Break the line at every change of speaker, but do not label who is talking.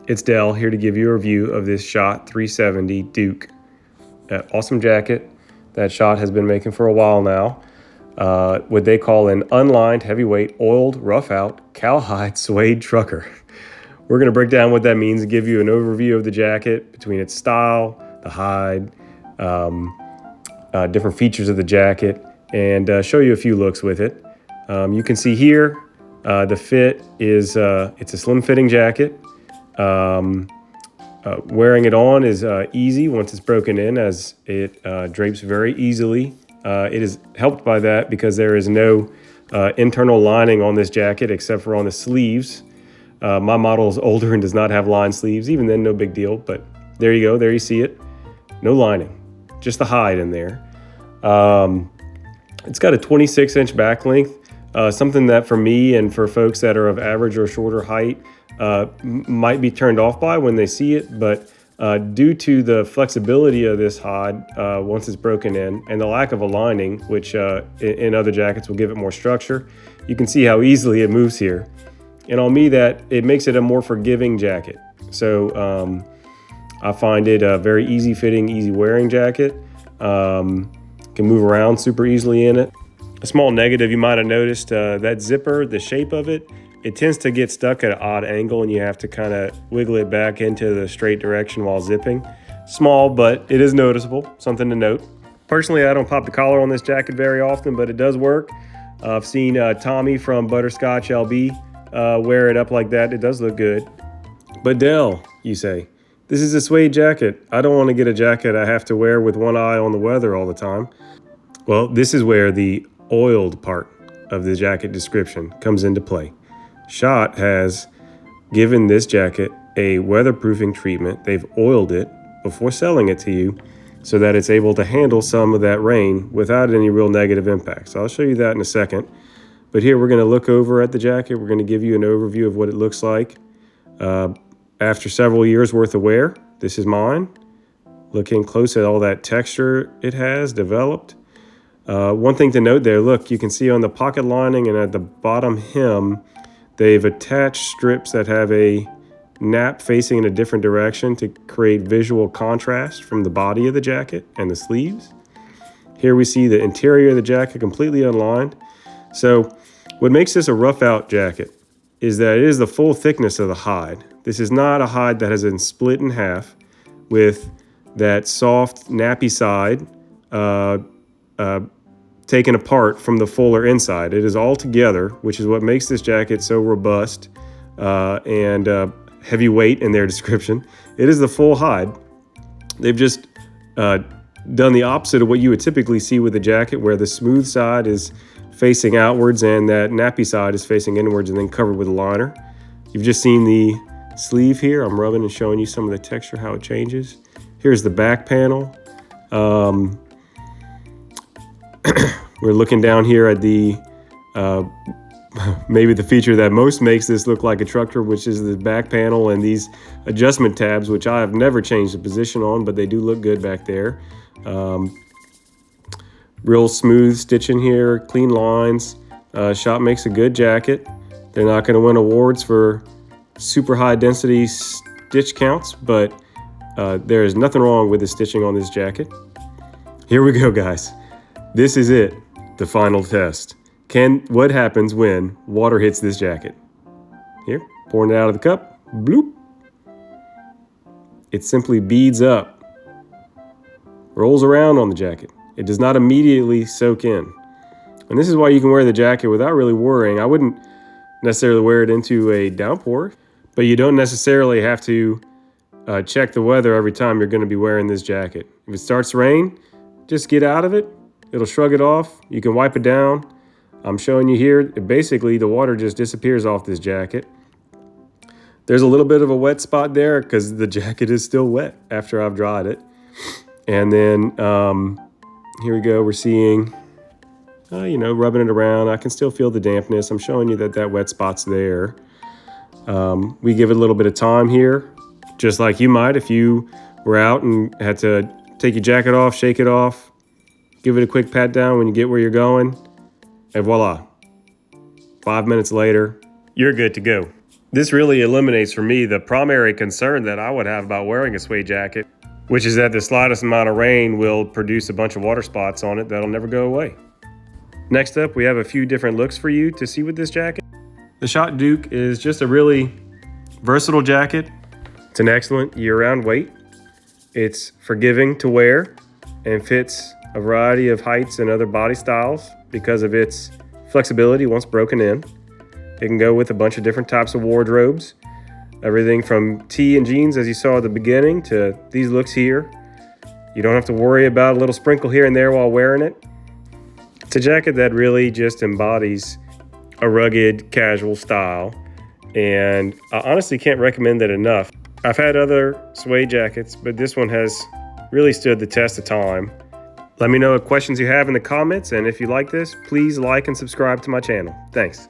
It's Dell here to give you a review of this Schott 370 Duke. Awesome jacket that Schott has been making for a while now. What they call an unlined, heavyweight, oiled, roughout, cowhide suede trucker. We're going to break down what that means and give you an overview of the jacket between its style, the hide, different features of the jacket, and show you a few looks with it. You can see here the fit is it's a slim fitting jacket. Wearing it on is easy once it's broken in, as it drapes very easily. It is helped by that because there is no internal lining on this jacket except for on the sleeves. My model is older and does not have lined sleeves. Even then, no big deal, but there you go. There you see it. No lining, just the hide in there. It's got a 26-inch back length, something that for me and for folks that are of average or shorter height might be turned off by when they see it, but due to the flexibility of this hide once it's broken in and the lack of a lining, which in other jackets will give it more structure, you can see how easily it moves here. And on me, that it makes it a more forgiving jacket. So I find it a very easy fitting, easy wearing jacket. Can move around super easily in it. A small negative you might have noticed, that zipper, the shape of it, it tends to get stuck at an odd angle and you have to kind of wiggle it back into the straight direction while zipping. Small, but it is noticeable, something to note. Personally, I don't pop the collar on this jacket very often, but it does work. I've seen Tommy from Butterscotch LB wear it up like that. It does look good. But Dell, you say, this is a suede jacket. I don't want to get a jacket I have to wear with one eye on the weather all the time. Well, this is where the oiled part of the jacket description comes into play. Schott has given this jacket a weatherproofing treatment. They've oiled it before selling it to you so that it's able to handle some of that rain without any real negative impact. So I'll show you that in a second. But here we're going to look over at the jacket. We're going to give you an overview of what it looks like after several years worth of wear. This is mine. Looking close at all that texture it has developed. One thing to note there, look, you can see on the pocket lining and at the bottom hem, they've attached strips that have a nap facing in a different direction to create visual contrast from the body of the jacket and the sleeves. Here we see the interior of the jacket completely unlined. So what makes this a rough out jacket is that it is the full thickness of the hide. This is not a hide that has been split in half with that soft nappy side taken apart from the fuller inside. It is all together, which is what makes this jacket so robust and heavyweight in their description. It is the full hide. They've just done the opposite of what you would typically see with a jacket, where the smooth side is facing outwards and that nappy side is facing inwards and then covered with a liner. You've just seen the sleeve here. I'm rubbing and showing you some of the texture, how it changes. Here's the back panel. We're looking down here at the maybe the feature that most makes this look like a trucker, which is the back panel and these adjustment tabs, which I have never changed the position on, but they do look good back there. Real smooth stitching here, clean lines. Schott makes a good jacket. They're not going to win awards for super high density stitch counts, but there is nothing wrong with the stitching on this jacket. Here we go, guys. This is it, the final test. What happens when water hits this jacket? Here, pouring it out of the cup, bloop. It simply beads up, rolls around on the jacket. It does not immediately soak in. And this is why you can wear the jacket without really worrying. I wouldn't necessarily wear it into a downpour, but you don't necessarily have to check the weather every time you're going to be wearing this jacket. If it starts to rain, just get out of it. It'll shrug it off. You can wipe it down. I'm showing you here, basically the water just disappears off this jacket. There's a little bit of a wet spot there because the jacket is still wet after I've dried it. And then here we go. We're seeing, rubbing it around. I can still feel the dampness. I'm showing you that wet spot's there. We give it a little bit of time here, just like you might if you were out and had to take your jacket off, shake it off, give it a quick pat down when you get where you're going, and voila. 5 minutes later, you're good to go. This really eliminates for me the primary concern that I would have about wearing a suede jacket, which is that the slightest amount of rain will produce a bunch of water spots on it that'll never go away. Next up, we have a few different looks for you to see with this jacket. The Schott Duke is just a really versatile jacket. It's an excellent year-round weight. It's forgiving to wear and fits a variety of heights and other body styles because of its flexibility once broken in. It can go with a bunch of different types of wardrobes. Everything from tee and jeans, as you saw at the beginning, to these looks here. You don't have to worry about a little sprinkle here and there while wearing it. It's a jacket that really just embodies a rugged, casual style, and I honestly can't recommend it enough. I've had other suede jackets, but this one has really stood the test of time. Let me know what questions you have in the comments, and if you like this, please like and subscribe to my channel. Thanks.